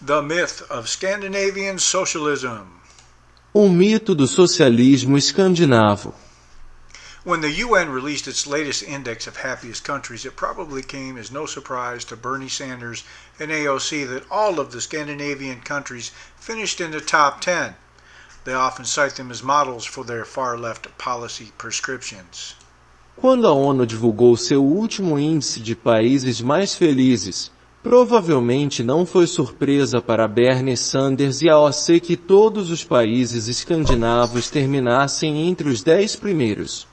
The Myth of Scandinavian Socialism. O mito do socialismo escandinavo. When the UN released its latest index of happiest countries, it probably came as no surprise to Bernie Sanders and AOC that all of the Scandinavian countries finished in the top 10. They often cite them as models for their far-left policy prescriptions. Quando a ONU divulgou seu último índice de países mais felizes, provavelmente não foi surpresa para Bernie Sanders e a AOC que todos os países escandinavos terminassem entre os 10 primeiros.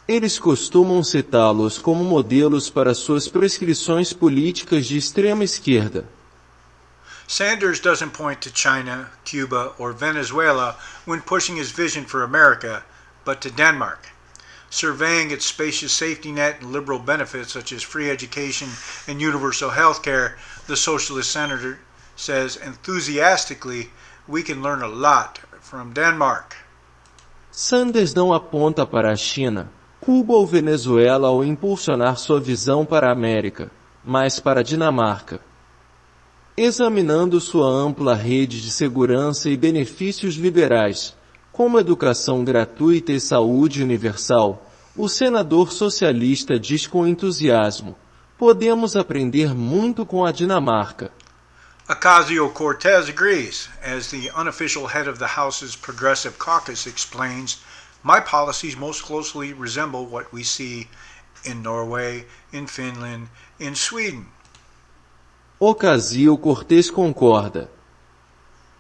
Eles costumam citá-los como modelos para suas prescrições políticas de extrema esquerda. Sanders doesn't point to China, Cuba, or Venezuela when pushing his vision for America, but to Denmark. Surveying its spacious safety net and liberal benefits such as free education and universal health care, the socialist senator says enthusiastically, "We can learn a lot from Denmark." Sanders não aponta para a China, Cuba ou Venezuela ao impulsionar sua visão para a América, mas para a Dinamarca. Examinando sua ampla rede de segurança e benefícios liberais, como educação gratuita e saúde universal, o senador socialista diz com entusiasmo: podemos aprender muito com a Dinamarca. Ocasio-Cortez agrees. As the unofficial head of the House's Progressive Caucus explains, my policies most closely resemble what we see in Norway, in Finland, in Sweden. Ocasio-Cortez concorda.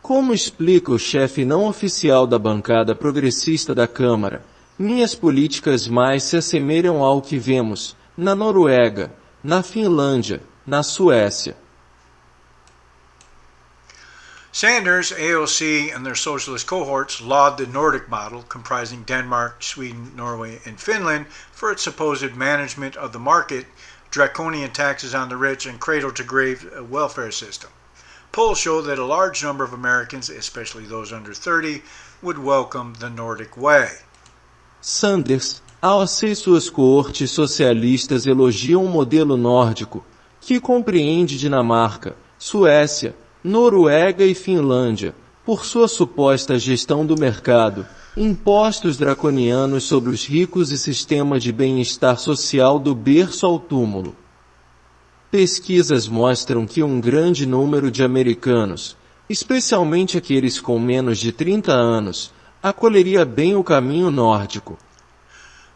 Como explica o chefe não oficial da bancada progressista da Câmara, minhas políticas mais se assemelham ao que vemos na Noruega, na Finlândia, na Suécia. Sanders, AOC, and their socialist cohorts laud the Nordic model, comprising Denmark, Sweden, Norway, and Finland, for its supposed management of the market, draconian taxes on the rich, and cradle-to-grave welfare system. Polls show that a large number of Americans, especially those under 30, would welcome the Nordic way. Sanders, AOC e suas coortes socialistas elogiam o modelo nórdico, que compreende Dinamarca, Suécia, Noruega e Finlândia, por sua suposta gestão do mercado, impostos draconianos sobre os ricos e sistema de bem-estar social do berço ao túmulo. Pesquisas mostram que um grande número de americanos, especialmente aqueles com menos de 30 anos, acolheria bem o caminho nórdico.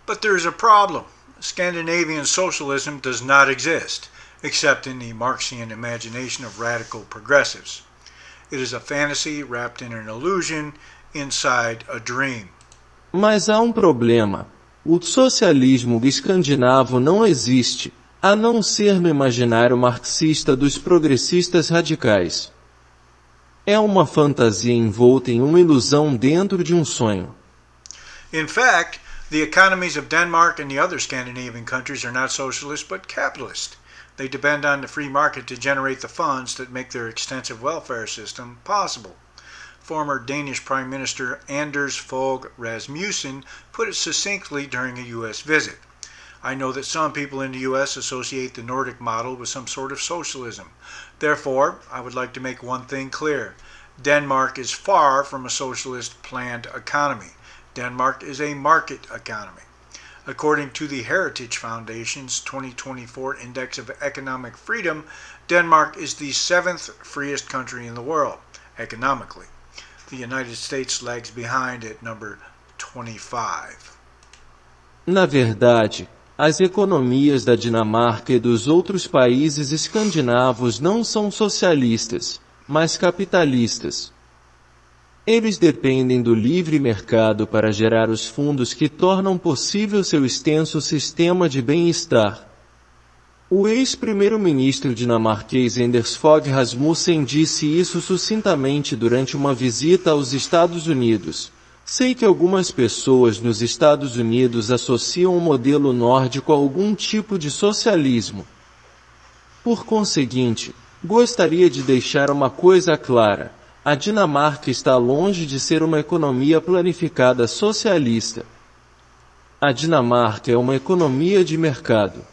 But there's a problem. Scandinavian socialism does not exist, except in the Marxian imagination of radical progressives. It is a fantasy wrapped in an illusion inside a dream. Mas há um problema. O socialismo escandinavo não existe, a não ser no imaginário marxista dos progressistas radicais. É uma fantasia envolta em uma ilusão dentro de um sonho. In fact, the economies of Denmark and the other Scandinavian countries are not socialist but capitalist. They depend on the free market to generate the funds that make their extensive welfare system possible. Former Danish Prime Minister Anders Fogh Rasmussen put it succinctly during a U.S. visit. I know that some people in the U.S. associate the Nordic model with some sort of socialism. Therefore, I would like to make one thing clear. Denmark is far from a socialist planned economy. Denmark is a market economy. According to the Heritage Foundation's 2024 Index of Economic Freedom, Denmark is the 7th freest country in the world, economically. The United States lags behind at number 25. Na verdade, as economias da Dinamarca e dos outros países escandinavos não são socialistas, mas capitalistas. Eles dependem do livre mercado para gerar os fundos que tornam possível seu extenso sistema de bem-estar. O ex-primeiro-ministro dinamarquês Anders Fogh Rasmussen disse isso sucintamente durante uma visita aos Estados Unidos. Sei que algumas pessoas nos Estados Unidos associam o modelo nórdico a algum tipo de socialismo. Por conseguinte, gostaria de deixar uma coisa clara. A Dinamarca está longe de ser uma economia planificada socialista. A Dinamarca é uma economia de mercado.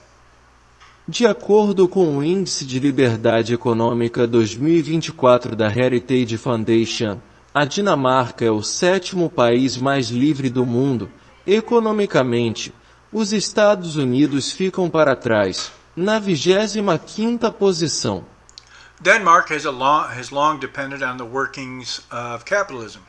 De acordo com o Índice de Liberdade Econômica 2024 da Heritage Foundation, a Dinamarca é o 7º país mais livre do mundo. Economicamente, os Estados Unidos ficam para trás, na 25ª posição. Denmark has long depended on the workings of capitalism.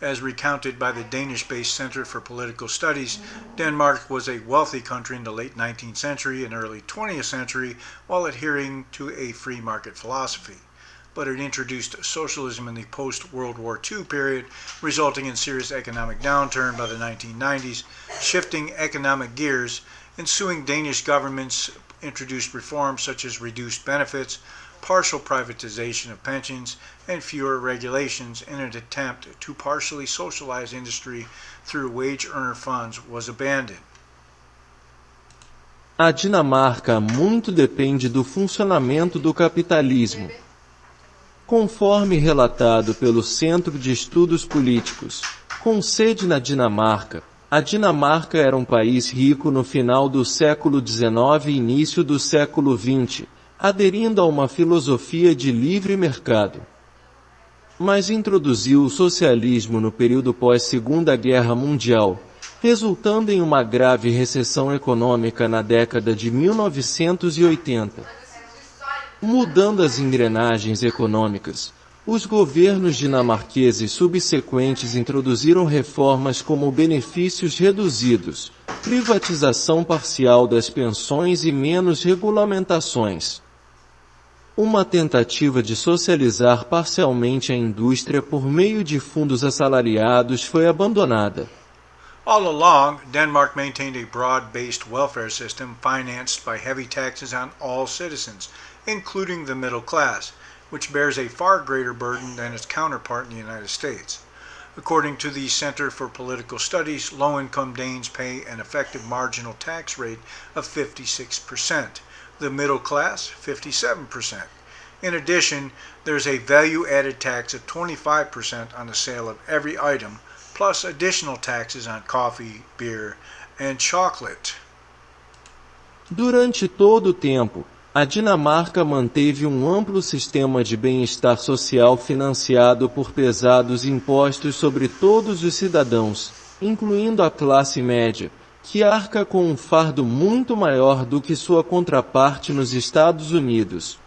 As recounted by the Danish-based Center for Political Studies, Denmark was a wealthy country in the late 19th century and early 20th century while adhering to a free market philosophy. But it introduced socialism in the post-World War II period, resulting in serious economic downturn by the 1990s, shifting economic gears. Ensuing Danish governments introduced reforms such as reduced benefits, partial privatization of pensions, and fewer regulations in an attempt to partially socialize industry through wage earner funds was abandoned. A Dinamarca muito depende do funcionamento do capitalismo. Conforme relatado pelo Centro de Estudos Políticos, com sede na Dinamarca, a Dinamarca era um país rico no final do século XIX e início do século XX, aderindo a uma filosofia de livre mercado. Mas introduziu o socialismo no período pós-Segunda Guerra Mundial, resultando em uma grave recessão econômica na década de 1980. Mudando as engrenagens econômicas, os governos dinamarqueses subsequentes introduziram reformas como benefícios reduzidos, privatização parcial das pensões e menos regulamentações. Uma tentativa de socializar parcialmente a indústria por meio de fundos assalariados foi abandonada. All along, Denmark maintained a broad-based welfare system financed by heavy taxes on all citizens, including the middle class, which bears a far greater burden than its counterpart in the United States. According to the Center for Political Studies, low-income Danes pay an effective marginal tax rate of 56%, the middle class 57%. In addition, there's a value-added tax of 25% on the sale of every item, plus additional taxes on coffee, beer, and chocolate. Durante todo o tempo, a Dinamarca manteve um amplo sistema de bem-estar social financiado por pesados impostos sobre todos os cidadãos, incluindo a classe média, que arca com um fardo muito maior do que sua contraparte nos Estados Unidos.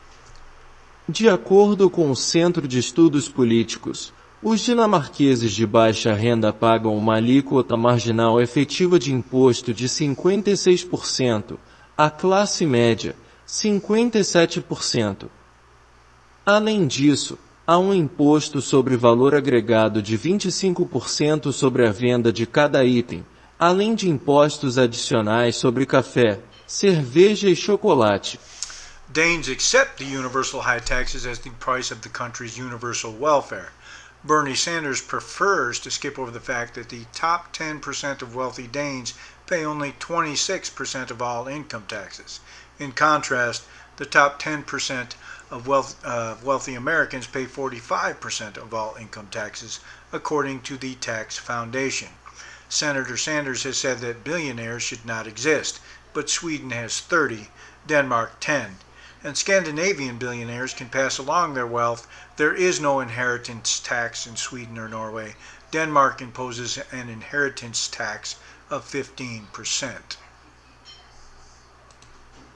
De acordo com o Centro de Estudos Políticos, os dinamarqueses de baixa renda pagam uma alíquota marginal efetiva de imposto de 56%, a classe média, 57%. Além disso, há um imposto sobre valor agregado de 25% sobre a venda de cada item, além de impostos adicionais sobre café, cerveja e chocolate. Danes accept the universal high taxes as the price of the country's universal welfare. Bernie Sanders prefers to skip over the fact that the top 10% of wealthy Danes pay only 26% of all income taxes. In contrast, the top 10% of wealthy Americans pay 45% of all income taxes, according to the Tax Foundation. Senator Sanders has said that billionaires should not exist, but Sweden has 30, Denmark 10. And Scandinavian billionaires can pass along their wealth. There is no inheritance tax in Sweden or Norway. Denmark imposes an inheritance tax of 15%.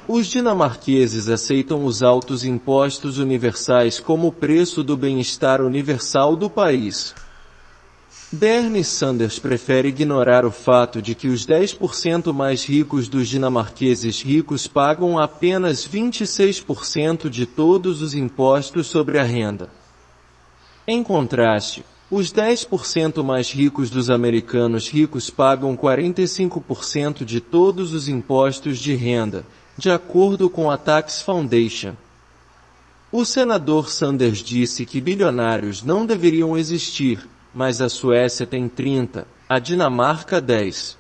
Os dinamarqueses aceitam os altos impostos universais como o preço do bem-estar universal do país. Bernie Sanders prefere ignorar o fato de que os 10% mais ricos dos dinamarqueses ricos pagam apenas 26% de todos os impostos sobre a renda. Em contraste, os 10% mais ricos dos americanos ricos pagam 45% de todos os impostos de renda, de acordo com a Tax Foundation. O senador Sanders disse que bilionários não deveriam existir, mas a Suécia tem 30, a Dinamarca 10.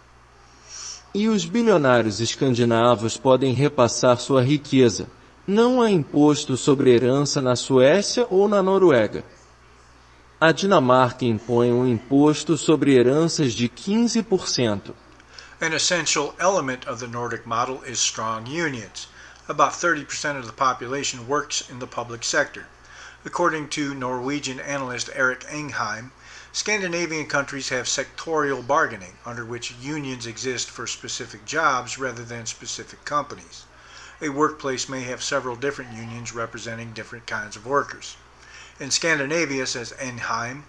E os bilionários escandinavos podem repassar sua riqueza. Não há imposto sobre herança na Suécia ou na Noruega. A Dinamarca impõe um imposto sobre heranças de 15%. An essential element of the Nordic model is strong unions. About 30% of the population works in the public sector. According to Norwegian analyst Erik Engheim, Scandinavian countries have sectorial bargaining, under which unions exist for specific jobs rather than specific companies. A workplace may have several different unions representing different kinds of workers. In Scandinavia, says Engheim,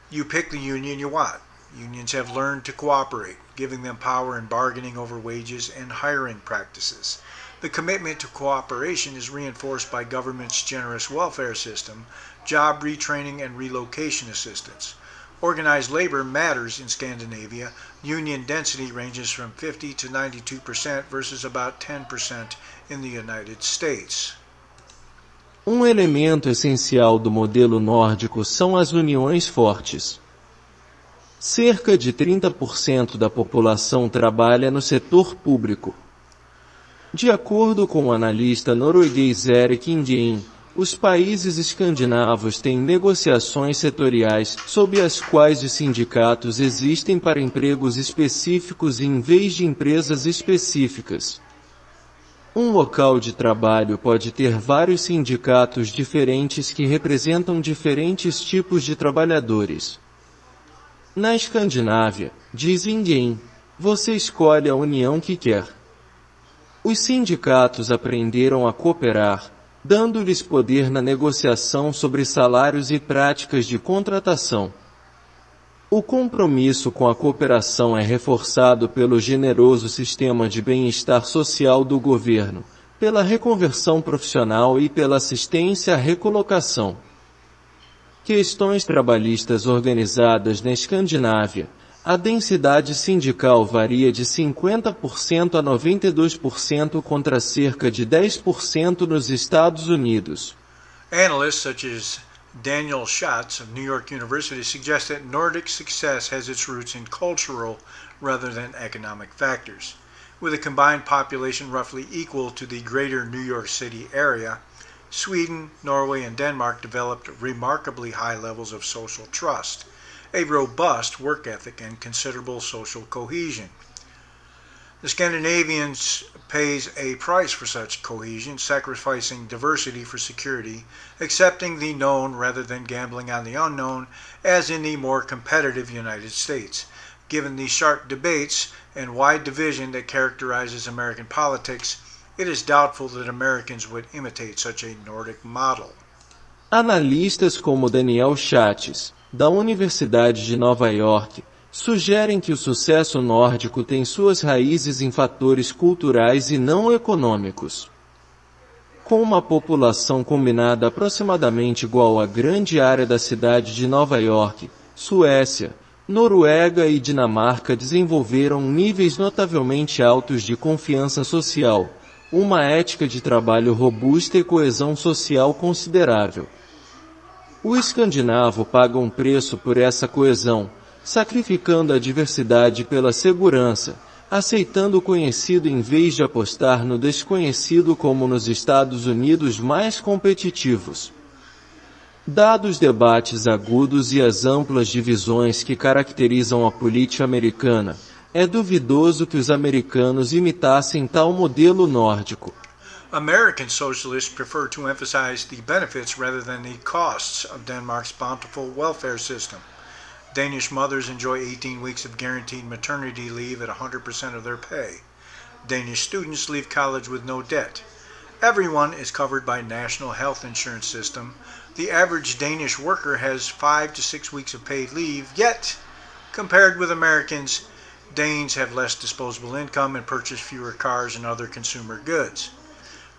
you pick the union you want. Unions have learned to cooperate, giving them power in bargaining over wages and hiring practices. The commitment to cooperation is reinforced by government's generous welfare system, job retraining and relocation assistance. Organized labor matters in Scandinavia. Union density ranges from 50 to 92% versus about 10% in the United States. Elemento essencial do modelo nórdico são as uniões fortes. Cerca de 30% da população trabalha no setor público. De acordo com o analista norueguês Erik Engheim, os países escandinavos têm negociações setoriais, sob as quais os sindicatos existem para empregos específicos em vez de empresas específicas. Um local de trabalho pode ter vários sindicatos diferentes que representam diferentes tipos de trabalhadores. Na Escandinávia, diz Engheim, você escolhe a união que quer. Os sindicatos aprenderam a cooperar, dando-lhes poder na negociação sobre salários e práticas de contratação. O compromisso com a cooperação é reforçado pelo generoso sistema de bem-estar social do governo, pela reconversão profissional e pela assistência à recolocação. Questões trabalhistas organizadas na Escandinávia. A densidade sindical varia de 50% a 92% contra cerca de 10% nos Estados Unidos. Analysts such as Daniel Schatz of New York University suggest that Nordic success has its roots in cultural rather than economic factors. With a combined population roughly equal to the greater New York City area, Sweden, Norway, and Denmark developed remarkably high levels of social trust, a robust work ethic, and considerable social cohesion. The Scandinavians pays a price for such cohesion, sacrificing diversity for security, accepting the known rather than gambling on the unknown, as in the more competitive United States. Given the sharp debates and wide division that characterizes American politics, it is doubtful that Americans would imitate such a Nordic model. Analistas como Daniel Schatz, da Universidade de Nova York, sugerem que o sucesso nórdico tem suas raízes em fatores culturais e não econômicos. Com uma população combinada aproximadamente igual à grande área da cidade de Nova York, Suécia, Noruega e Dinamarca desenvolveram níveis notavelmente altos de confiança social, uma ética de trabalho robusta e coesão social considerável. O escandinavo paga um preço por essa coesão, sacrificando a diversidade pela segurança, aceitando o conhecido em vez de apostar no desconhecido como nos Estados Unidos mais competitivos. Dados debates agudos e as amplas divisões que caracterizam a política americana, é duvidoso que os americanos imitassem tal modelo nórdico. American socialists prefer to emphasize the benefits rather than the costs of Denmark's bountiful welfare system. Danish mothers enjoy 18 weeks of guaranteed maternity leave at 100% of their pay. Danish students leave college with no debt. Everyone is covered by national health insurance system. The average Danish worker has 5 to 6 weeks of paid leave, yet, compared with Americans, Danes have less disposable income and purchase fewer cars and other consumer goods.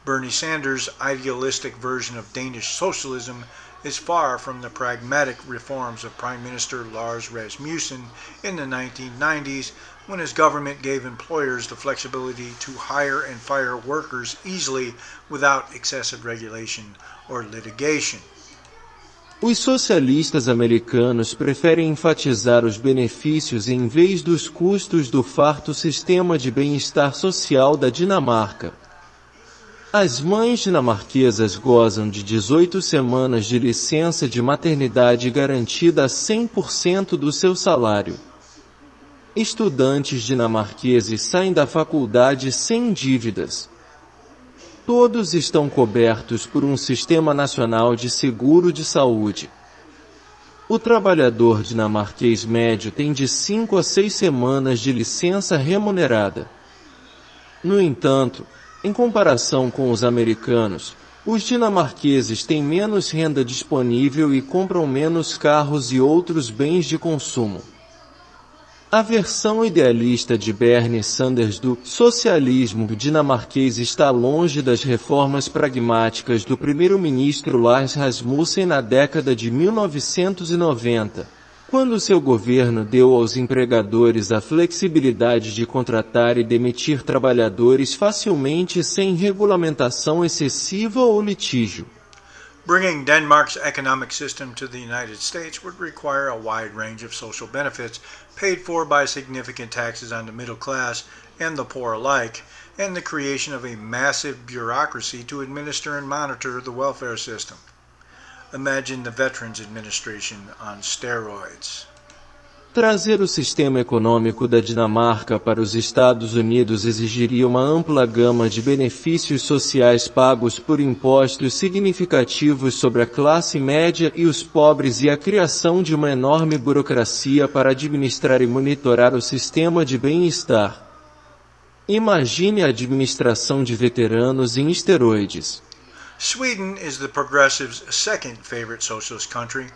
Bernie Sanders' idealistic version of Danish socialism is far from the pragmatic reforms of Prime Minister Lars Rasmussen in the 1990s, when his government gave employers the flexibility to hire and fire workers easily without excessive regulation or litigation. Os socialistas americanos preferem enfatizar os benefícios em vez dos custos do farto sistema de bem-estar social da Dinamarca. As mães dinamarquesas gozam de 18 semanas de licença de maternidade garantida a 100% do seu salário. Estudantes dinamarqueses saem da faculdade sem dívidas. Todos estão cobertos por um sistema nacional de seguro de saúde. O trabalhador dinamarquês médio tem de 5 a 6 semanas de licença remunerada. No entanto, em comparação com os americanos, os dinamarqueses têm menos renda disponível e compram menos carros e outros bens de consumo. A versão idealista de Bernie Sanders do socialismo dinamarquês está longe das reformas pragmáticas do primeiro-ministro Lars Rasmussen na década de 1990, quando seu governo deu aos empregadores a flexibilidade de contratar e demitir trabalhadores facilmente sem regulamentação excessiva ou litígio. Bringing Denmark's economic system to the United States would require a wide range of social benefits paid for by significant taxes on the middle class and the poor alike, and the creation of a massive bureaucracy to administer and monitor the welfare system. Imagine the Veterans Administration on steroids. Trazer o sistema econômico da Dinamarca para os Estados Unidos exigiria uma ampla gama de benefícios sociais pagos por impostos significativos sobre a classe média e os pobres e a criação de uma enorme burocracia para administrar e monitorar o sistema de bem-estar. Imagine a administração de veteranos em esteroides. Sweden is the progressives' second favorite socialist country.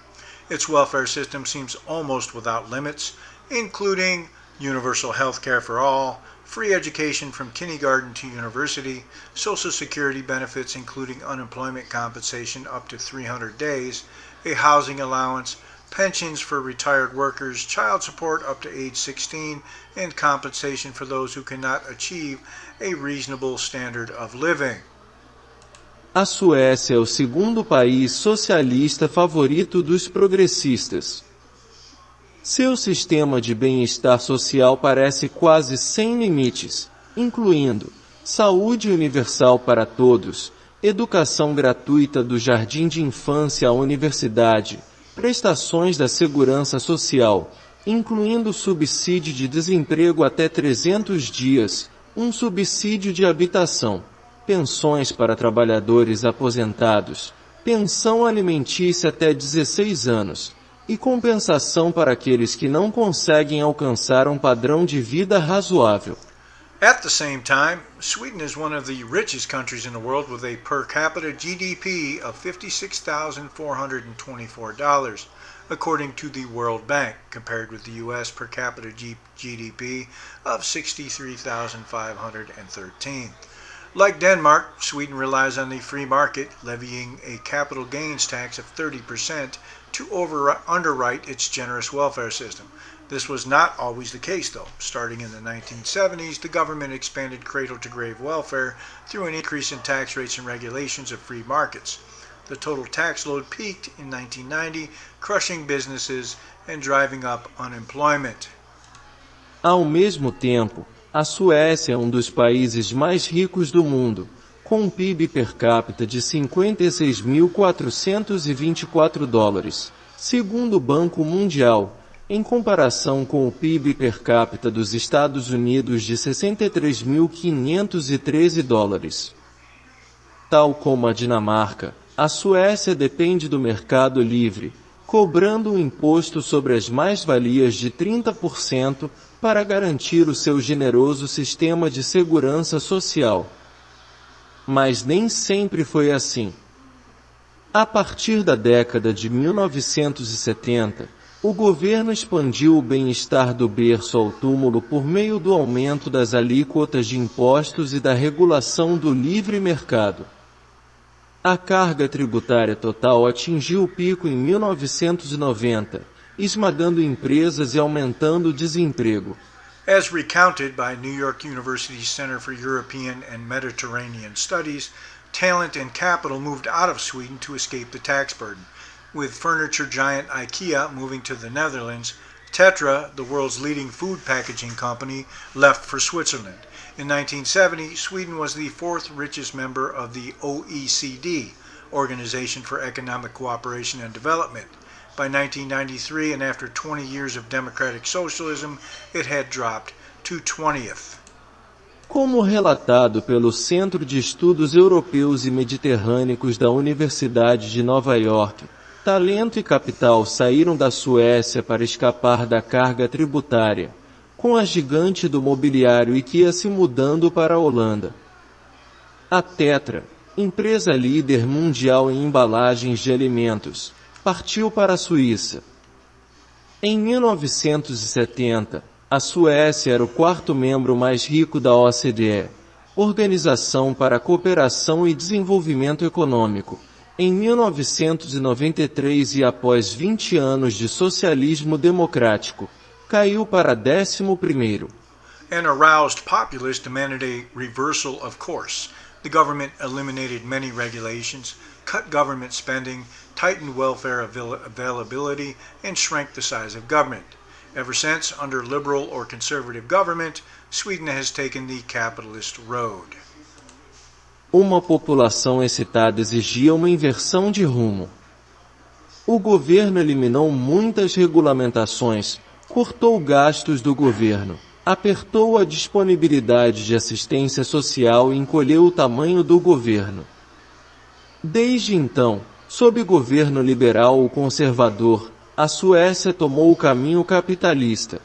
Its welfare system seems almost without limits, including universal health care for all, free education from kindergarten to university, social security benefits including unemployment compensation up to 300 days, a housing allowance, pensions for retired workers, child support up to age 16, and compensation for those who cannot achieve a reasonable standard of living. A Suécia é o segundo país socialista favorito dos progressistas. Seu sistema de bem-estar social parece quase sem limites, incluindo saúde universal para todos, educação gratuita do jardim de infância à universidade, prestações da segurança social, incluindo subsídio de desemprego até 300 dias, um subsídio de habitação, pensões para trabalhadores aposentados, pensão alimentícia até 16 anos, e compensação para aqueles que não conseguem alcançar um padrão de vida razoável. At the same time, Sweden is one of the richest countries in the world with a per capita GDP of $56,424, according to the World Bank, compared with the U.S. per capita GDP of $63,513. Like Denmark, Sweden relies on the free market, levying a capital gains tax of 30% to underwrite its generous welfare system. This was not always the case, though. Starting in the 1970s, the government expanded cradle-to-grave welfare through an increase in tax rates and regulations of free markets. The total tax load peaked in 1990, crushing businesses and driving up unemployment. Ao mesmo tempo, a Suécia é um dos países mais ricos do mundo, com um PIB per capita de $56.424, segundo o Banco Mundial, em comparação com o PIB per capita dos Estados Unidos de $63.513. Tal como a Dinamarca, a Suécia depende do mercado livre, cobrando um imposto sobre as mais-valias de 30% para garantir o seu generoso sistema de segurança social. Mas nem sempre foi assim. A partir da década de 1970, o governo expandiu o bem-estar do berço ao túmulo por meio do aumento das alíquotas de impostos e da regulação do livre mercado. A carga tributária total atingiu o pico em 1990, esmagando empresas e aumentando o desemprego. As recounted by New York University's Center for European and Mediterranean Studies, talent and capital moved out of Sweden to escape the tax burden, with furniture giant IKEA moving to the Netherlands. Tetra, the world's leading food packaging company, left for Switzerland. In 1970, Sweden was the fourth richest member of the OECD, Organization for Economic Cooperation and Development. By 1993, and after 20 years of democratic socialism, it had dropped to 20th. Como relatado pelo Centro de Estudos Europeus e Mediterrâneos da Universidade de Nova York, talento e capital saíram da Suécia para escapar da carga tributária, com a gigante do mobiliário IKEA se mudando para a Holanda. A Tetra, empresa líder mundial em embalagens de alimentos, partiu para a Suíça. Em 1970, a Suécia era o quarto membro mais rico da OCDE, Organização para a Cooperação e Desenvolvimento Econômico. Em 1993 e após 20 anos de socialismo democrático, caiu para 11º. An aroused populace demanded a reversal of course. The government eliminated many regulations, cut government spending, tightened welfare availability, and shrank the size of government. Ever since, under liberal or conservative government, Sweden has taken the capitalist road. Uma população excitada exigia uma inversão de rumo. O governo eliminou muitas regulamentações, cortou gastos do governo, apertou a disponibilidade de assistência social e encolheu o tamanho do governo. Desde então, sob governo liberal ou conservador, a Suécia tomou o caminho capitalista.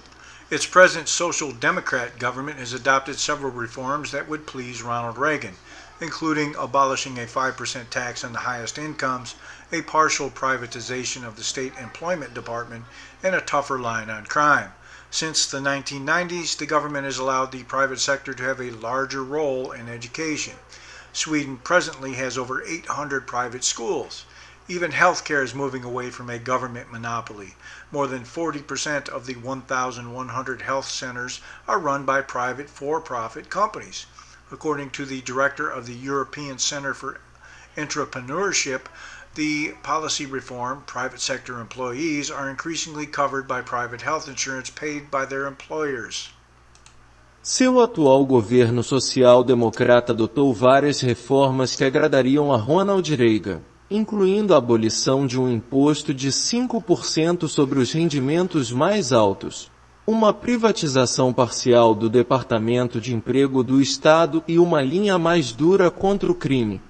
Its present social democrat government has adopted several reforms that would please Ronald Reagan, including abolishing a 5% tax on the highest incomes, a partial privatization of the state employment department, and a tougher line on crime. Since the 1990s, the government has allowed the private sector to have a larger role in education. Sweden presently has over 800 private schools. Even healthcare is moving away from a government monopoly. More than 40% of the 1,100 health centers are run by private for-profit companies. According to the director of the European Center for Entrepreneurship, the policy reform, private sector employees are increasingly covered by private health insurance paid by their employers. Seu atual governo social-democrata adotou várias reformas que agradariam a Ronald Reagan, incluindo a abolição de um imposto de 5% sobre os rendimentos mais altos, uma privatização parcial do Departamento de Emprego do Estado e uma linha mais dura contra o crime.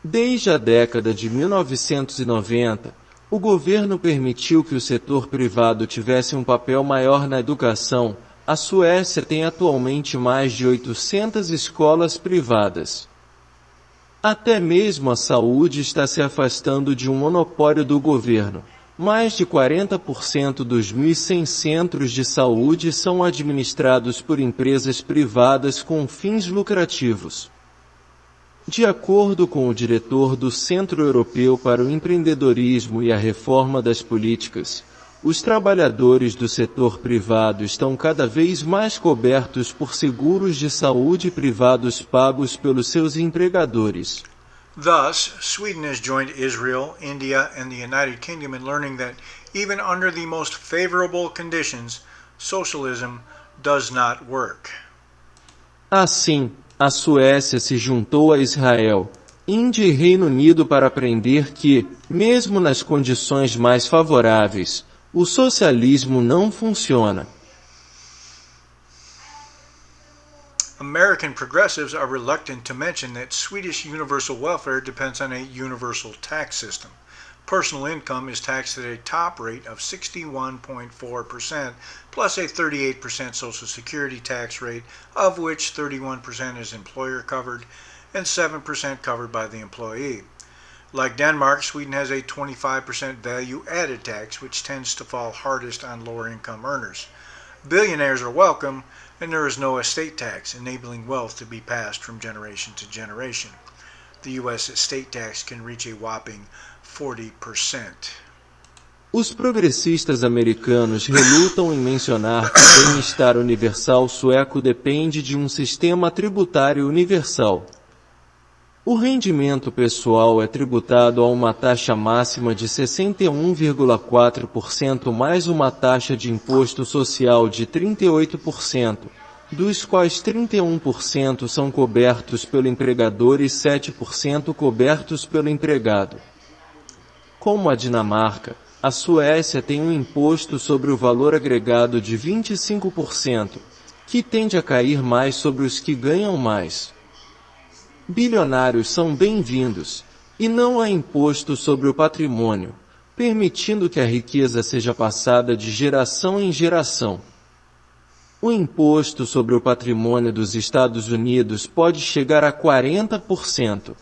Desde a década de 1990, o governo permitiu que o setor privado tivesse um papel maior na educação. A Suécia tem atualmente mais de 800 escolas privadas. Até mesmo a saúde está se afastando de um monopólio do governo. Mais de 40% dos 1.100 centros de saúde são administrados por empresas privadas com fins lucrativos. De acordo com o diretor do Centro Europeu para o Empreendedorismo e a Reforma das Políticas, os trabalhadores do setor privado estão cada vez mais cobertos por seguros de saúde privados pagos pelos seus empregadores. Thus, Sweden has joined Israel, India, and the United Kingdom in learning that even under the most favorable conditions, socialism does not work. Assim, a Suécia se juntou a Israel, Índia e Reino Unido para aprender que, mesmo nas condições mais favoráveis, o socialismo não funciona. American progressives are reluctant to mention that Swedish universal welfare depends on a universal tax system. Personal income is taxed at a top rate of 61.4%, plus a 38% Social Security tax rate, of which 31% is employer covered and 7% covered by the employee. Like Denmark, Sweden has a 25% value-added tax, which tends to fall hardest on lower-income earners. Billionaires are welcome, and there is no estate tax, enabling wealth to be passed from generation to generation. The U.S. estate tax can reach a whopping 40%. Os progressistas americanos relutam em mencionar que o bem-estar universal sueco depende de um sistema tributário universal. O rendimento pessoal é tributado a uma taxa máxima de 61,4% mais uma taxa de imposto social de 38%, dos quais 31% são cobertos pelo empregador e 7% cobertos pelo empregado. Como a Dinamarca, a Suécia tem um imposto sobre o valor agregado de 25%, que tende a cair mais sobre os que ganham mais. Bilionários são bem-vindos, e não há imposto sobre o patrimônio, permitindo que a riqueza seja passada de geração em geração. O imposto sobre o patrimônio dos Estados Unidos pode chegar a 40%.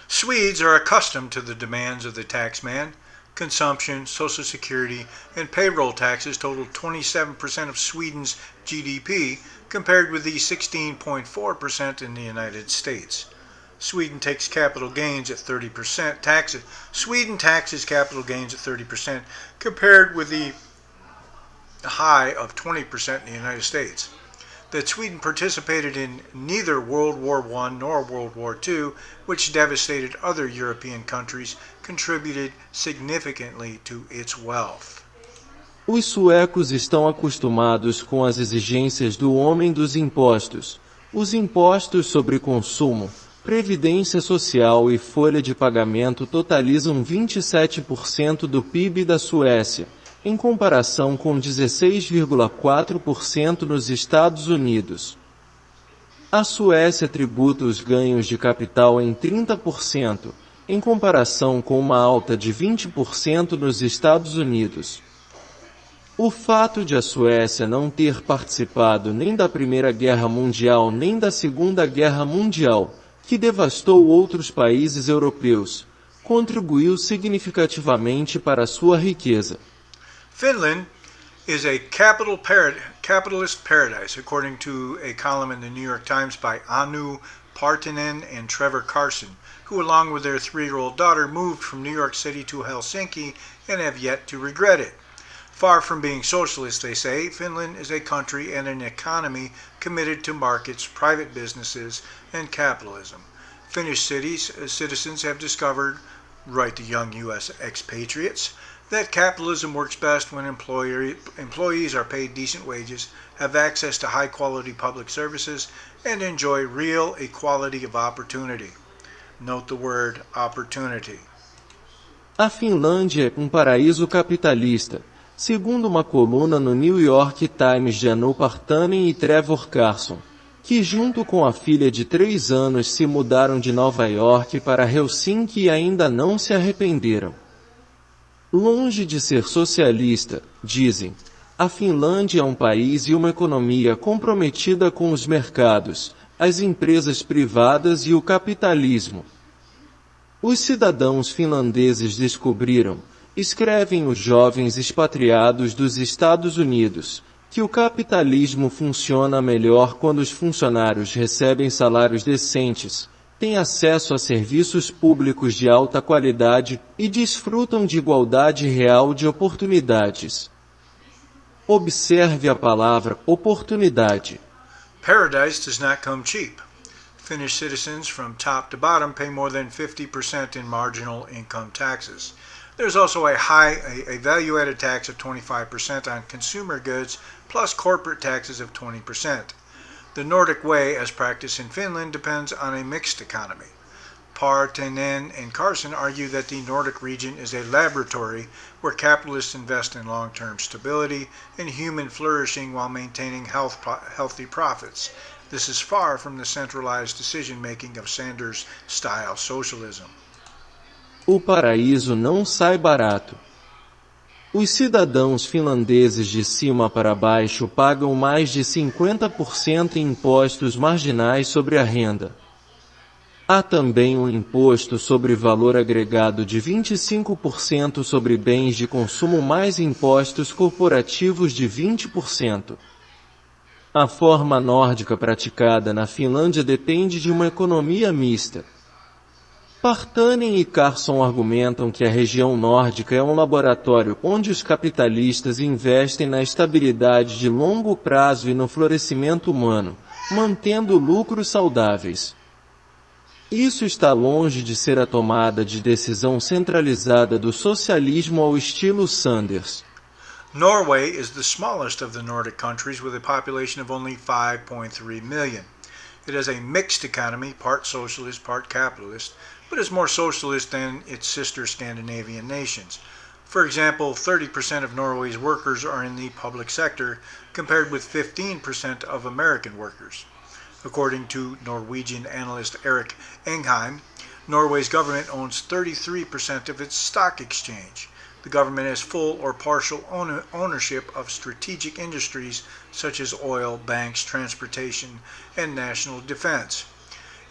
Swedes are accustomed to the demands of the taxman. Consumption, Social Security, and payroll taxes totaled 27% of Sweden's GDP, compared with the 16.4% in the United States. Sweden takes capital gains at 30%. Sweden taxes capital gains at 30%, compared with the high of 20% in the United States. That Sweden participated in neither World War I nor World War II, which devastated other European countries, contributed significantly to its wealth. Os suecos estão acostumados com as exigências do homem dos impostos. Os impostos sobre consumo, previdência social e folha de pagamento totalizam 27% do PIB da Suécia, em comparação com 16,4% nos Estados Unidos. A Suécia tributa os ganhos de capital em 30%, em comparação com uma alta de 20% nos Estados Unidos. O fato de a Suécia não ter participado nem da Primeira Guerra Mundial nem da Segunda Guerra Mundial, que devastou outros países europeus, contribuiu significativamente para sua riqueza. Finland is a capitalist paradise, according to a column in the New York Times by Anu Partinen and Trevor Carson, who along with their 3-year-old daughter moved from New York City to Helsinki and have yet to regret it. Far from being socialist, they say, Finland is a country and an economy committed to markets, private businesses, and capitalism. Finnish citizens have discovered, write the young U.S. expatriates, that capitalism works best when employees are paid decent wages, have access to high-quality public services, and enjoy real equality of opportunity. Note the word opportunity. A Finlândia é um paraíso capitalista, segundo uma coluna no New York Times de Anu Partanen e Trevor Carson, que junto com a filha de 3 anos se mudaram de Nova York para Helsinki e ainda não se arrependeram. Longe de ser socialista, dizem, a Finlândia é um país e uma economia comprometida com os mercados, as empresas privadas e o capitalismo. Os cidadãos finlandeses descobriram, escrevem os jovens expatriados dos Estados Unidos, que o capitalismo funciona melhor quando os funcionários recebem salários decentes, têm acesso a serviços públicos de alta qualidade e desfrutam de igualdade real de oportunidades. Observe a palavra oportunidade. Paradise does not come cheap. Finnish citizens from top to bottom pay more than 50% in marginal income taxes. There's also a value-added tax of 25% on consumer goods, plus corporate taxes of 20%. The Nordic way, as practiced in Finland, depends on a mixed economy. Partinen and Carson argue that the Nordic region is a laboratory where capitalists invest in long-term stability and human flourishing while maintaining healthy profits. This is far from the centralized decision-making of Sanders-style socialism. O paraíso não sai barato. Os cidadãos finlandeses de cima para baixo pagam mais de 50% em impostos marginais sobre a renda. Há também um imposto sobre valor agregado de 25% sobre bens de consumo mais impostos corporativos de 20%. A forma nórdica praticada na Finlândia depende de uma economia mista. Partanen e Carson argumentam que a região nórdica é um laboratório onde os capitalistas investem na estabilidade de longo prazo e no florescimento humano, mantendo lucros saudáveis. Isso está longe de ser a tomada de decisão centralizada do socialismo ao estilo Sanders. Norway is the smallest of the Nordic countries with a population of only 5.3 million. It has a mixed economy, part socialist, part capitalist, but is more socialist than its sister Scandinavian nations. For example, 30% of Norway's workers are in the public sector, compared with 15% of American workers. According to Norwegian analyst Erik Engheim, Norway's government owns 33% of its stock exchange. The government has full or partial ownership of strategic industries such as oil, banks, transportation, and national defense.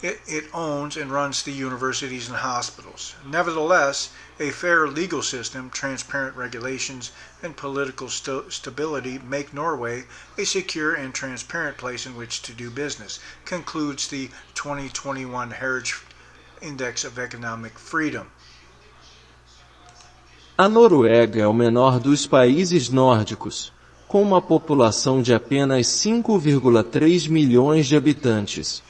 It owns and runs the universities and hospitals. Nevertheless, a fair legal system, transparent regulations, and political stability make Norway a secure and transparent place in which to do business, concludes the 2021 Heritage Index of Economic Freedom. A Noruega é o menor dos países nórdicos, com uma população de apenas 5,3 milhões de habitantes.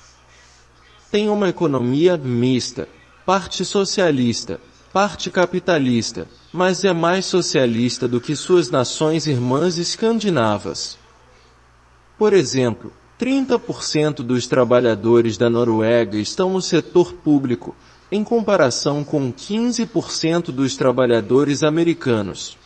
Tem uma economia mista, parte socialista, parte capitalista, mas é mais socialista do que suas nações irmãs escandinavas. Por exemplo, 30% dos trabalhadores da Noruega estão no setor público, em comparação com 15% dos trabalhadores americanos.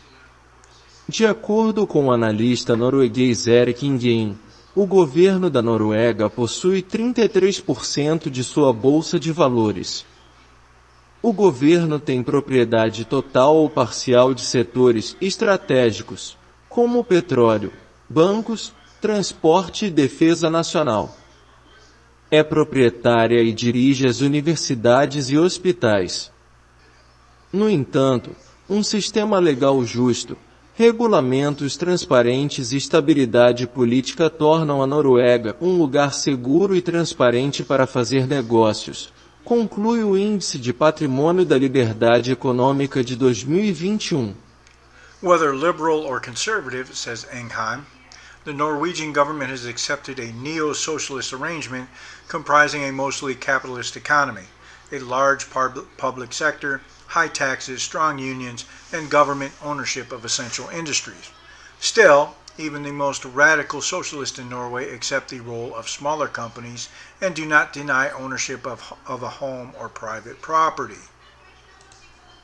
De acordo com o analista norueguês Erik Engheim, o governo da Noruega possui 33% de sua bolsa de valores. O governo tem propriedade total ou parcial de setores estratégicos, como o petróleo, bancos, transporte e defesa nacional. É proprietária e dirige as universidades e hospitais. No entanto, um sistema legal justo, regulamentos transparentes e estabilidade política tornam a Noruega um lugar seguro e transparente para fazer negócios, conclui o Índice de Patrimônio da Liberdade Econômica de 2021. Whether liberal or conservative, says Engheim, the Norwegian government has accepted a neo-socialist arrangement comprising a mostly capitalist economy, a large public sector, high taxes, strong unions, and government ownership of essential industries. Still, even the most radical socialists in Norway accept the role of smaller companies and do not deny ownership of a home or private property.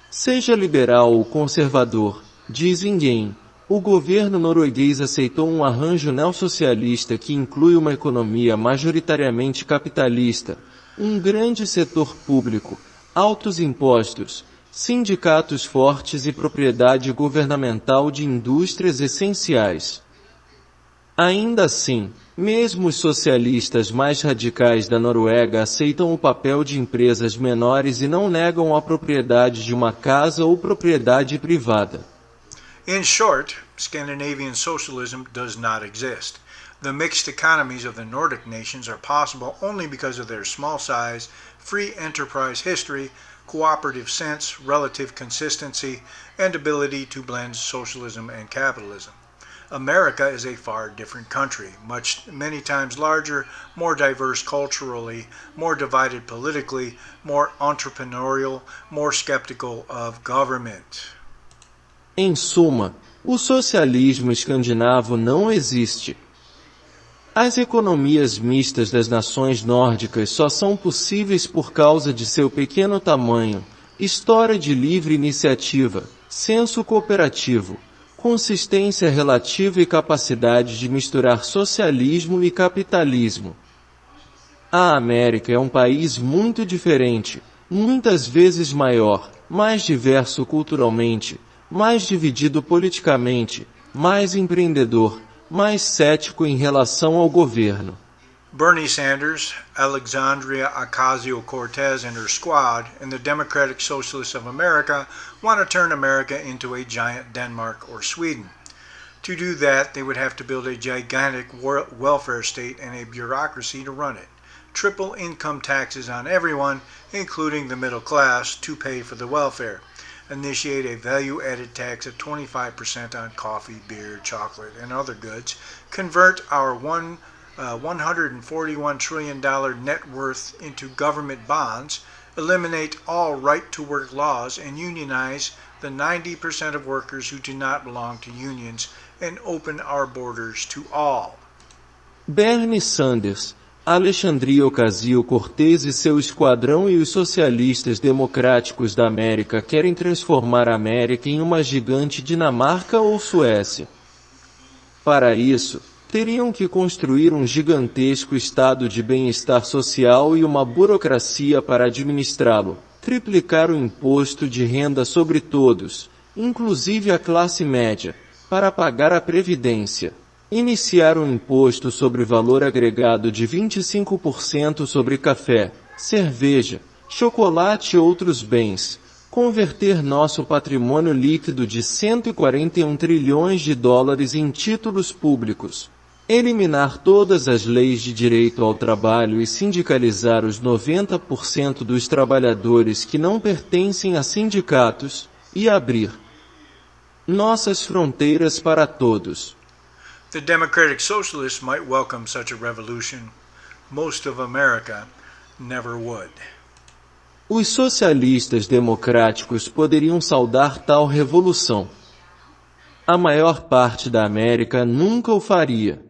Seja liberal ou conservador, diz Engheim, o governo norueguês aceitou um arranjo neossocialista que inclui uma economia majoritariamente capitalista, um grande setor público, altos impostos, sindicatos fortes e propriedade governamental de indústrias essenciais. Ainda assim, mesmo os socialistas mais radicais da Noruega aceitam o papel de empresas menores e não negam a propriedade de uma casa ou propriedade privada. In short, Scandinavian socialism does not exist. The mixed economies of the Nordic nations are possible only because of their small size, free enterprise history, cooperative sense, relative consistency, and ability to blend socialism and capitalism. America is a far different country, many times larger, more diverse culturally, more divided politically, more entrepreneurial, more skeptical of government. Em suma, o socialismo escandinavo não existe. As economias mistas das nações nórdicas só são possíveis por causa de seu pequeno tamanho, história de livre iniciativa, senso cooperativo, consistência relativa e capacidade de misturar socialismo e capitalismo. A América é um país muito diferente, muitas vezes maior, mais diverso culturalmente, mais dividido politicamente, mais empreendedor, mais cético em relação ao governo. Bernie Sanders, Alexandria Ocasio-Cortez and her squad, and the Democratic Socialists of America want to turn America into a giant Denmark or Sweden. To do that, they would have to build a gigantic welfare state and a bureaucracy to run it. Triple income taxes on everyone, including the middle class, to pay for the welfare. Initiate a value-added tax of 25% on coffee, beer, chocolate, and other goods. Convert our $141 trillion net worth into government bonds. Eliminate all right-to-work laws and unionize the 90% of workers who do not belong to unions and open our borders to all. Bernie Sanders, Alexandria Ocasio-Cortez e seu esquadrão e os socialistas democráticos da América querem transformar a América em uma gigante Dinamarca ou Suécia. Para isso, teriam que construir um gigantesco estado de bem-estar social e uma burocracia para administrá-lo, triplicar o imposto de renda sobre todos, inclusive a classe média, para pagar a previdência. Iniciar um imposto sobre valor agregado de 25% sobre café, cerveja, chocolate e outros bens. Converter nosso patrimônio líquido de 141 trilhões de dólares em títulos públicos. Eliminar todas as leis de direito ao trabalho e sindicalizar os 90% dos trabalhadores que não pertencem a sindicatos, e abrir nossas fronteiras para todos. The Democratic Socialists might welcome such a revolution. Most of America never would. Os socialistas democráticos poderiam saudar tal revolução. A maior parte da América nunca o faria.